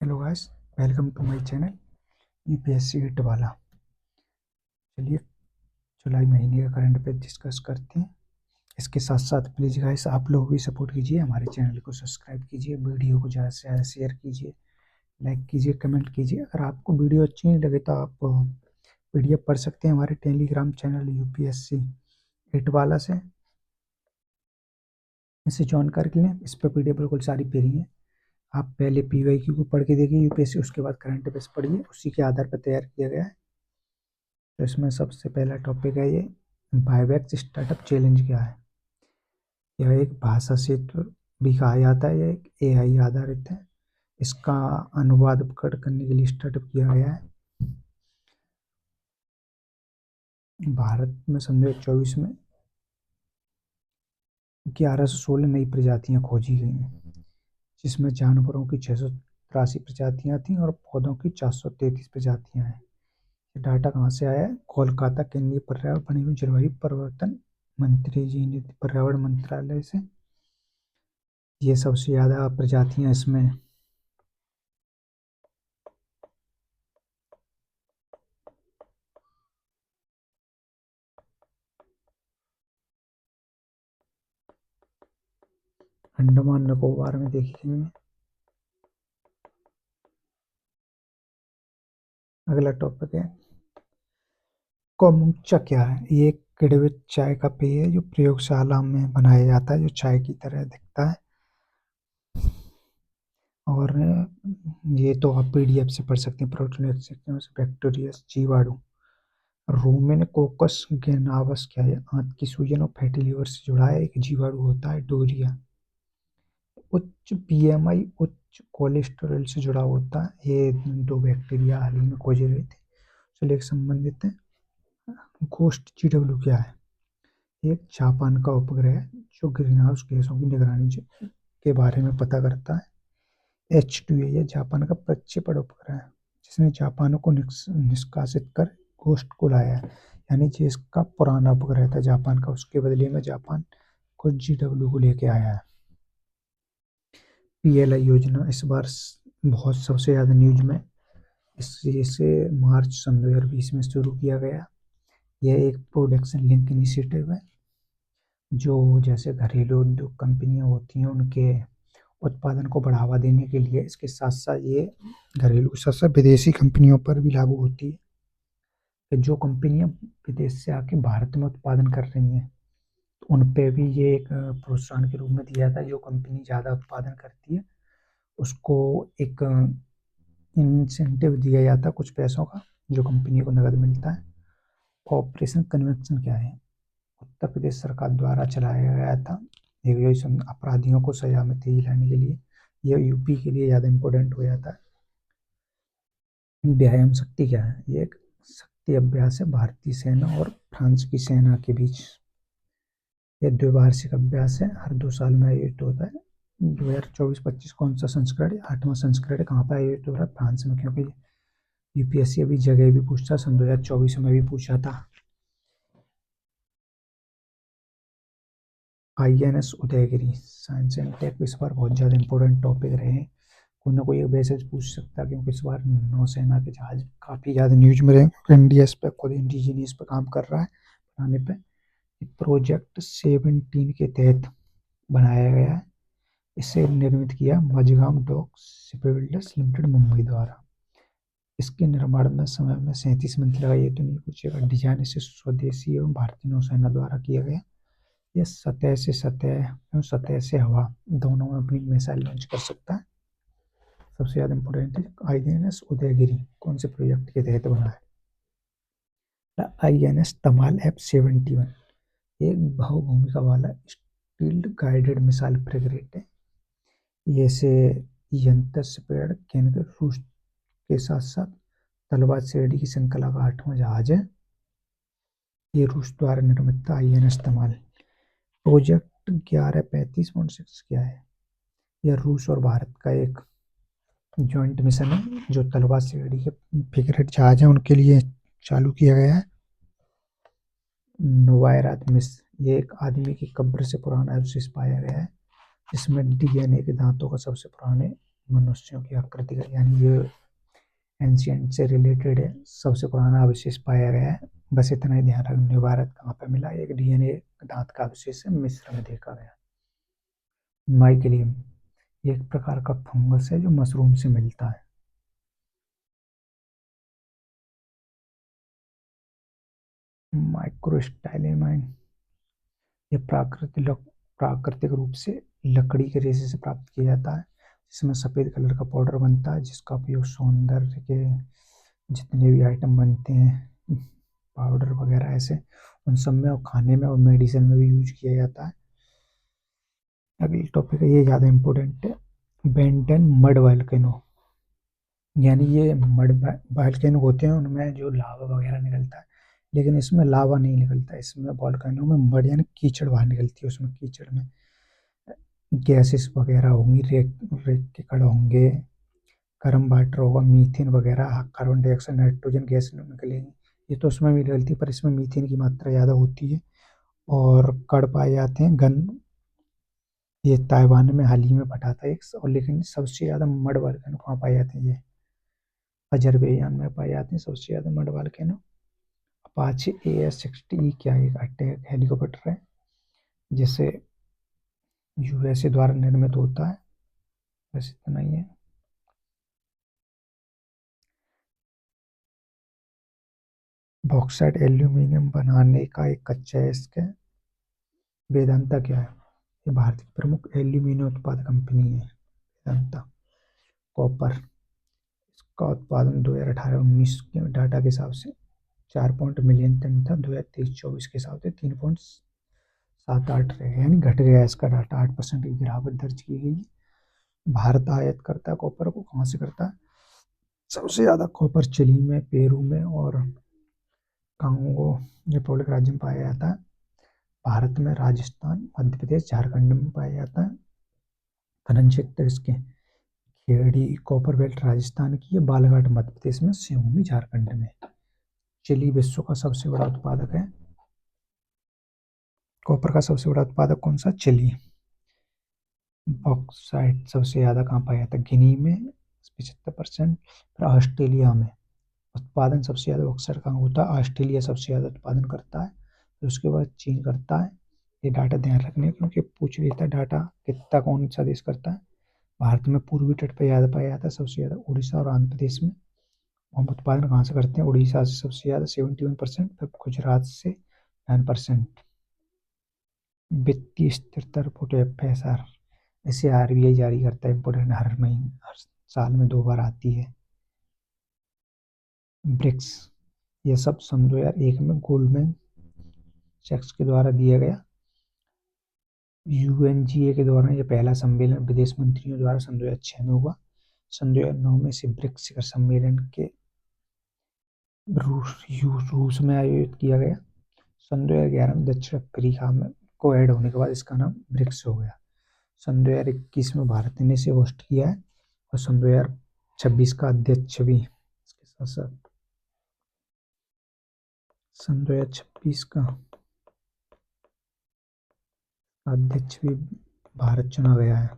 Hello guys, welcome to my channel UPSC hit वाला। चलिए जुलाई महीने का करंट अफेयर डिस्कस करते हैं। इसके साथ साथ प्लीज़ गाइस आप लोग भी सपोर्ट कीजिए, हमारे चैनल को सब्सक्राइब कीजिए, वीडियो को ज़्यादा से ज़्यादा शेयर कीजिए, लाइक कीजिए, कमेंट कीजिए। अगर आपको वीडियो अच्छी नहीं लगे तो आप पीडीएफ पढ़ सकते हैं हमारे टेलीग्राम चैनल यूपीएससी हिट वाला से। इसे ज्वाइन करके लें, इस पर पीडीएफ बिल्कुल सारी फ्री है। आप पहले पीवाईक्यू को पढ़ के देखिए यूपीएससी, उसके बाद करंट अफेयर्स पढ़िए, उसी के आधार पर तैयार किया गया है। तो इसमें सबसे पहला टॉपिक है ये वाइवेक्स स्टार्टअप चैलेंज क्या है। यह एक भाषा क्षेत्र भी कहा जाता है, यह एक एआई आधारित है। इसका अनुवाद उपकरण करने के लिए स्टार्टअप किया गया है। भारत में सन 2024 में 1116 नई प्रजातियां खोजी गई हैं, जिसमें जानवरों की 683 प्रजातियां थीं और पौधों की 433 प्रजातियां हैं। ये डाटा कहाँ से आया है? कोलकाता केंद्रीय पर्यावरण वन एवं जलवायु परिवर्तन मंत्री जी ने पर्यावरण मंत्रालय से ये सबसे ज़्यादा प्रजातियां इसमें अंडमान निकोबार में देखी गई हैं। अगला टॉपिक है कोम्बुचा क्या है। ये एक किण्वित चाय का पेय है जो प्रयोगशाला में बनाया जाता है, जो चाय की तरह दिखता है। और ये तो आप पीडीएफ से पढ़ सकते हैं। प्रोटोलेक्सिस बैक्टीरिया जीवाणु। रूमेनकोकस गेनावस क्या है? आंत की सूजन और फैटी लीवर से जुड़ा है, एक जीवाणु होता है। डोरिया उच्च बीएमआई उच्च कोलेस्ट्रॉल से जुड़ा होता है। ये दो बैक्टीरिया हाल ही में खोजे गए थे, चलिए एक संबंधित है। गोस्ट जीडब्ल्यू क्या है? एक जापान का उपग्रह है जो ग्रीन हाउस गैसों की निगरानी के बारे में पता करता है। H2A यह जापान का प्रक्षेपण उपग्रह है जिसने जापान को निष्कासित कर गोस्ट को लाया है। यानी जिसका पुराना उपग्रह था जापान का, उसके बदले में जापान को जीडब्ल्यू को लेके आया है। पीएलआई योजना इस बार बहुत सबसे ज़्यादा न्यूज में, इसे मार्च सन 2020 में शुरू किया गया। यह एक प्रोडक्शन लिंक इनिशिएटिव है जो जैसे घरेलू उद्योग कंपनियां होती हैं उनके उत्पादन को बढ़ावा देने के लिए, इसके साथ साथ ये घरेलू के साथ साथ विदेशी कंपनियों पर भी लागू होती है कि जो कंपनियां विदेश से आके भारत में उत्पादन कर रही हैं तो उन पे भी ये एक प्रोत्साहन के रूप में दिया जाता है। जो कंपनी ज़्यादा उत्पादन करती है उसको एक इंसेंटिव दिया जाता है कुछ पैसों का, जो कंपनी को नगद मिलता है। ऑपरेशन कन्वेंशन क्या है? उत्तर प्रदेश सरकार द्वारा चलाया गया था एक अपराधियों को सजा में तेजी लाने के लिए। यह यूपी के लिए ज़्यादा इम्पोर्टेंट हो जाता है। व्यायाम शक्ति क्या है? ये एक शक्ति अभ्यास है भारतीय सेना और फ्रांस की सेना के बीच। यह द्विवार्षिक अभ्यास है, हर 2 साल में आयोजित होता है। 2024-25 कौन सा संस्करण है? 8वां संस्करण। कहाँ पर आयोजित हो रहा है? फ्रांस में, क्योंकि यूपीएससी अभी जगह भी पूछता, सन 2024 में भी पूछा था। INS Udaygiri science and tech इस बार बहुत ज़्यादा इंपॉर्टेंट टॉपिक रहे हैं। कोई ना कोई एक मैसेज पूछ सकता है क्योंकि इस बार नौसेना के जहाज काफ़ी ज़्यादा न्यूज में रहे, क्योंकि इंडिया इस पर खुद इंडिजीनियस पर काम कर रहा है बनाने पे। प्रोजेक्ट 17 के तहत बनाया गया है। इसे निर्मित किया Mazagon dock shipbuilders limited Mumbai द्वारा। इसके निर्माण में समय में 37 मिनट लगा, ये तो नहीं पूछेगा। डिजाइन इसे स्वदेशी एवं भारतीय नौसेना द्वारा किया गया। यह सतह से सतह एवं सतह से हवा दोनों में अपनी मिसाइल लॉन्च कर सकता है। सबसे ज़्यादा इंपॉर्टेंट है INS उदयगिरी कौन से प्रोजेक्ट के तहत बना है? INS तमाल F-71 एक बहुभूमिका वाला स्टील्ड गाइडेड मिसाइल फ्रिगेट है। ये से यंत्र स्पेड केंद्र रूस के साथ साथ तलवार श्रेणी की श्रृंखला का 8वां जहाज है। ये रूस द्वारा निर्मित था INS तमाल। प्रोजेक्ट 1135.6 क्या है? यह रूस और भारत का एक जॉइंट मिशन है जो तलवार श्रेणी के फ्रिगेट जहाज है उनके लिए चालू किया गया है। नोवायरात मिस्र ये एक आदमी की कब्र से पुराना अवशेष पाया गया है जिसमें DNA के दांतों का सबसे पुराने मनुष्यों की आकृति का, यानी ये एंशियंट से रिलेटेड है, सबसे पुराना अवशेष पाया गया है। बस इतना ही ध्यान रखना। भारत कहाँ पे मिला? एक डीएनए दांत का अवशेष है, मिस्र में देखा गया। माइकेलियम, ये एक प्रकार का फंगस है जो मशरूम से मिलता है। माइक्रोस्टाइलेमाइन, ये प्राकृतिक रूप से लकड़ी के रेशे से प्राप्त किया जाता है, जिसमें सफ़ेद कलर का पाउडर बनता है, जिसका उपयोग सौंदर्य के जितने भी आइटम बनते हैं, पाउडर वगैरह ऐसे, उन सब में और खाने में और मेडिसिन में भी यूज किया जाता है। अगली टॉपिक है, ये ज़्यादा इम्पोर्टेंट है, बेंटन मड वॉल्केनो। यानी ये मड वॉल्केनो होते हैं, उनमें जो लावा वगैरह निकलता है, लेकिन इसमें लावा नहीं निकलता। इसमें वॉल्केनो में मड यानी कीचड़ बाहर निकलती है। उसमें कीचड़ में गैसेस वगैरह होंगी, रेत रेत के कण होंगे, गर्म वाटर होगा, मीथेन वगैरह, कार्बन डाइऑक्साइड, नाइट्रोजन गैस निकलेंगी। ये तो उसमें भी निकलती है, पर इसमें मीथेन की मात्रा ज़्यादा होती है और कण पाए जाते हैं घन। ये ताइवान में हाल ही में फटा था एक, और लेकिन सबसे ज़्यादा मड वॉल्केनो कहाँ पाए जाते हैं? ये अजरबैजान में पाए जाते हैं सबसे ज़्यादा मड वॉल्केनो। अपाचे AS-60 क्या एक अटैक हेलीकॉप्टर है, जिसे USA द्वारा निर्मित होता है। बस इतना ही है। बॉक्साइट एल्यूमीनियम बनाने का एक कच्चा है इसके। वेदांता क्या है? ये भारत की प्रमुख एल्यूमीनियम उत्पाद कंपनी है, वेदांता। कॉपर, इसका उत्पादन 2018-19 के डाटा के हिसाब से 4 मिलियन टन था। 2023-24 के हिसाब से 3.78 रह गया, यानी घट गया इसका डाटा, 8% की गिरावट दर्ज की गई। भारत आयात करता है कॉपर को, कहाँ से करता है? सबसे ज़्यादा कॉपर चिली में, पेरू में और कांगो रिपब्लिक राज्य में पाया जाता है। भारत में राजस्थान, मध्य प्रदेश, झारखंड में पाया जाता है। खनन क्षेत्र इसके खेड़ी कॉपर बेल्ट राजस्थान की है, बालाघाट मध्य प्रदेश में, सिवनी झारखंड में। चिली विश्व का सबसे बड़ा उत्पादक है। कॉपर का सबसे बड़ा उत्पादक कौन सा? चिली। बॉक्साइट सबसे ज़्यादा कहाँ पाया जाता है? गिनी में 75%, फिर ऑस्ट्रेलिया में। उत्पादन सबसे ज़्यादा बॉक्साइट कहाँ होता है? ऑस्ट्रेलिया सबसे ज़्यादा उत्पादन करता है, फिर उसके बाद चीन करता है। ये डाटा ध्यान रखने, क्योंकि पूछ लेता है डाटा कितना कौन सा देश करता है। भारत में पूर्वी तट पर ज़्यादा पाया जाता है, सबसे ज़्यादा उड़ीसा और आंध्र प्रदेश में। हम उत्पादन कहाँ से करते हैं? उड़ीसा से सबसे ज़्यादा 71%, फिर गुजरात से 9%। वित्तीय स्थिरता रिपोर्ट FSR, इसे RBI जारी करता है, इम्पोर्टेंट, हर महीने हर साल में 2 बार आती है। ब्रिक्स, ये सब सन 2001 में गोल्डमैन सैक्स के द्वारा दिया गया। UNGA के द्वारा ये पहला सम्मेलन विदेश मंत्रियों द्वारा सन 2006 में हुआ। सन 2009 में इसे ब्रिक्स शिखर सम्मेलन के रूस में आयोजित किया गया। सन 2011 में दक्षिण अफ्रीका में को ऐड होने के बाद इसका नाम ब्रिक्स हो गया। सन 2021 में भारत ने इसे होस्ट किया है, और सन 2026 का अध्यक्ष भी इसके साथ साथ सन 2026 का अध्यक्ष भी भारत चुना गया है।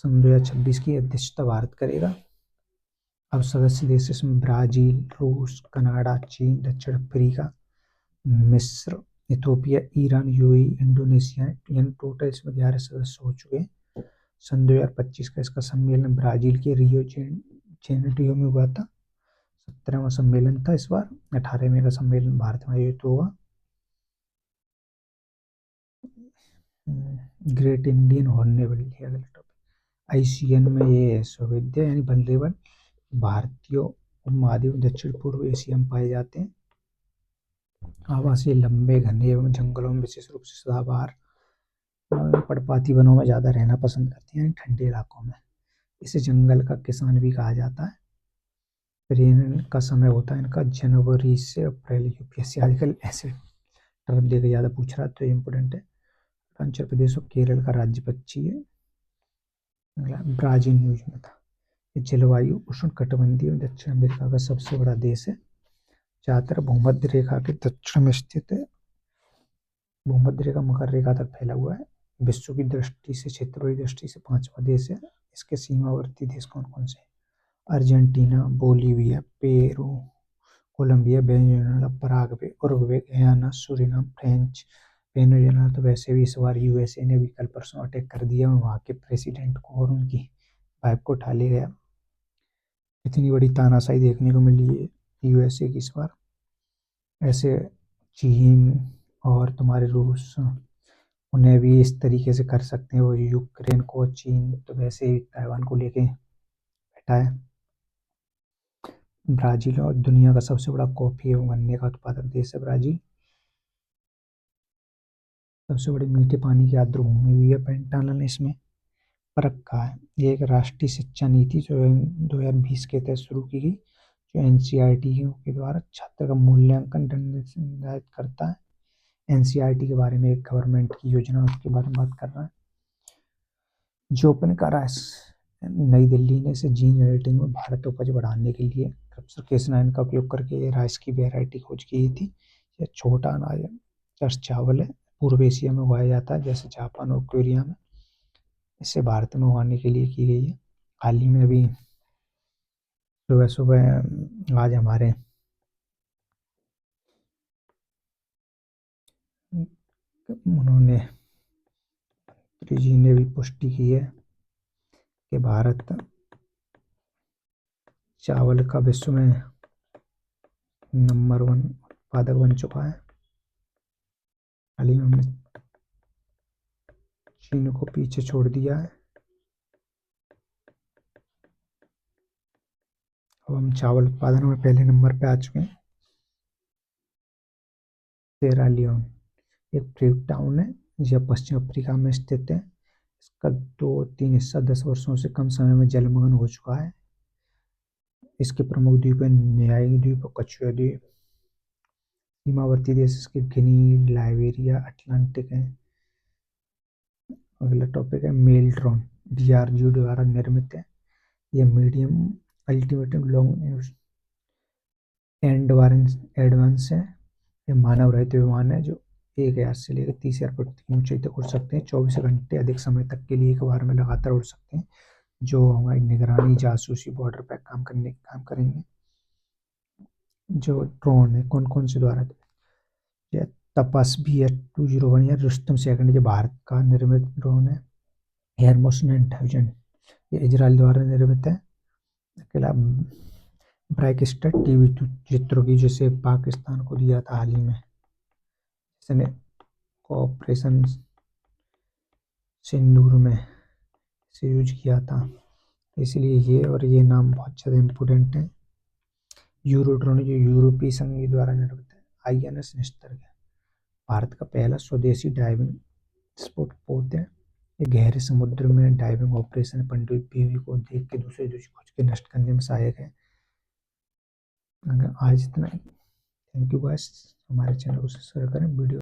सन 2026 की अध्यक्षता भारत करेगा। अब सदस्य देश इसमें ब्राज़ील, रूस, कनाडा, चीन, दक्षिण अफ्रीका, मिस्र, इथोपिया, ईरान, UAE, इंडोनेशिया, यानी टोटल इसमें 11 सदस्य हो चुके हैं। सन 2025 का इसका सम्मेलन ब्राज़ील के रियो जेनेरियो में हुआ था। 17वां सम्मेलन था इस बार। 18वें का सम्मेलन भारत में आयोजित होगा। ग्रेट इंडियन हॉर्नबिल, अगला टॉपिक। ICN में ये सौविध्य यानी वनरेबल भारतीय उपमहाद्वीप दक्षिण पूर्व एशिया में पाए जाते हैं। आवासीय लंबे घने एवं जंगलों में, विशेष रूप से सदाबहार पर्णपाती वनों में ज़्यादा रहना पसंद करते हैं, ठंडे इलाकों में। इसे जंगल का किसान भी कहा जाता है। रेन का समय होता है इनका जनवरी से अप्रैल। UPSC आजकल ऐसे टर्म देकर ज़्यादा पूछ रहा है, तो ये इम्पोर्टेंट है। अरुणाचल प्रदेश और केरल का राज्य पक्षी है। ब्राज़ील न्यूज में था। जलवायु उष्णकटिबंधीय दक्षिण अमेरिका का सबसे बड़ा देश है, ज़्यादातर भूमध्य रेखा के दक्षिण में स्थित है। भूमध्य रेखा मकर रेखा तक फैला हुआ है। विश्व की दृष्टि से, क्षेत्रफल की दृष्टि से 5वां देश है। इसके सीमावर्ती देश कौन कौन से हैं? Argentina, Bolivia, Peru, Colombia, Venezuela, Paraguay, Uruguay, Guyana, Suriname, French. Venezuela तो वैसे भी इस बार यूएसए ने भी कल परसों अटैक कर दिया, वहाँ के प्रेसिडेंट को और उनकी वाइफ को उठा ले गया। इतनी बड़ी तानाशाही देखने को मिली है यूएसए की इस बार। ऐसे चीन और तुम्हारे रूस, उन्हें भी इस तरीके से कर सकते हैं। वो यूक्रेन को, चीन तो वैसे ही ताइवान को लेके बैठा है। ब्राज़ील और दुनिया का सबसे बड़ा कॉफ़ी एवं गन्ने का उत्पादक देश है ब्राज़ील। सबसे बड़ी मीठे पानी की आर्द्रभूमि भी है पेंटानल इसमें। फर्क कहाँ है? ये एक राष्ट्रीय शिक्षा नीति जो 2020 के तहत शुरू की गई, जो एनसीईआरटी के द्वारा छात्र का मूल्यांकन निर्धारित करता है। एनसीईआरटी के बारे में एक गवर्नमेंट की योजना, उसके बारे में बात कर रहा है। जो ओपन करा है नई दिल्ली ने इसे जीन एडिटिंग में भारत उपज बढ़ाने के लिए प्रोफेसर केसनाइन का उपयोग करके राइस की वेराइटी खोज की थी। यह छोटा अनाज है, चर्च चावल है, पूर्व एशिया में उगाया जाता है जैसे जापान और कोरिया में। इसे भारत में उगाने के लिए की गई है। हाल ही में अभी सुबह सुबह आज हमारे उन्होंने जी ने भी पुष्टि की है कि भारत चावल का विश्व में नंबर 1 उत्पादक बन चुका है। हाल ही में हमने चीन को पीछे छोड़ दिया है। अब हम चावल उत्पादन में पहले नंबर पे आ चुके हैं। सेरा लियोन एक फ्री टाउन है, यह पश्चिम अफ्रीका में स्थित है। इसका 2-3 हिस्सा 10 वर्षों से कम समय में जलमग्न हो चुका है। इसके प्रमुख द्वीप है न्यायिक द्वीप और कछुआ द्वीप। सीमावर्ती देश इसके गिनी, लाइबेरिया, अटलांटिक है। अगला टॉपिक है मेल्ट्रॉन, डीआरडीओ द्वारा निर्मित है। यह मीडियम अल्टीमेटम लॉन्ग एडवांस है। ये मानव रहित विमान है जो 1,000 से लेकर 30,000 फुट की ऊंचाई तक उड़ सकते हैं। 24 घंटे अधिक समय तक के लिए एक बार में लगातार उड़ सकते हैं, जो हमारी निगरानी, जासूसी, बॉर्डर पर काम करेंगे। जो ड्रोन है कौन कौन से द्वारा? ये तपस्वी है 201 या रुस्तम सेकंड, जो भारत का निर्मित ड्रोन है। एयरमोस 9000 ये इजराइल द्वारा निर्मित है। अकेला ब्राइक स्टार टीवी चित्रों की, जिसे पाकिस्तान को दिया था हाल ही में, इसने ऑपरेशन सिंदूर में इसे यूज किया था। इसलिए ये और ये नाम बहुत ज़्यादा इम्पोर्टेंट है। यूरोड्रोन जो यूरोपीय संघ द्वारा निर्मित है। आईएनएस निस्तरग भारत का पहला स्वदेशी डाइविंग स्पोर्ट पोत है। ये गहरे समुद्र में डाइविंग ऑपरेशन पनडुब्बी को देख के दूसरे देश खोज के नष्ट करने में सहायक है। आज इतना ही। थैंक यू गाइस, हमारे चैनल को सब्सक्राइब करें। वीडियो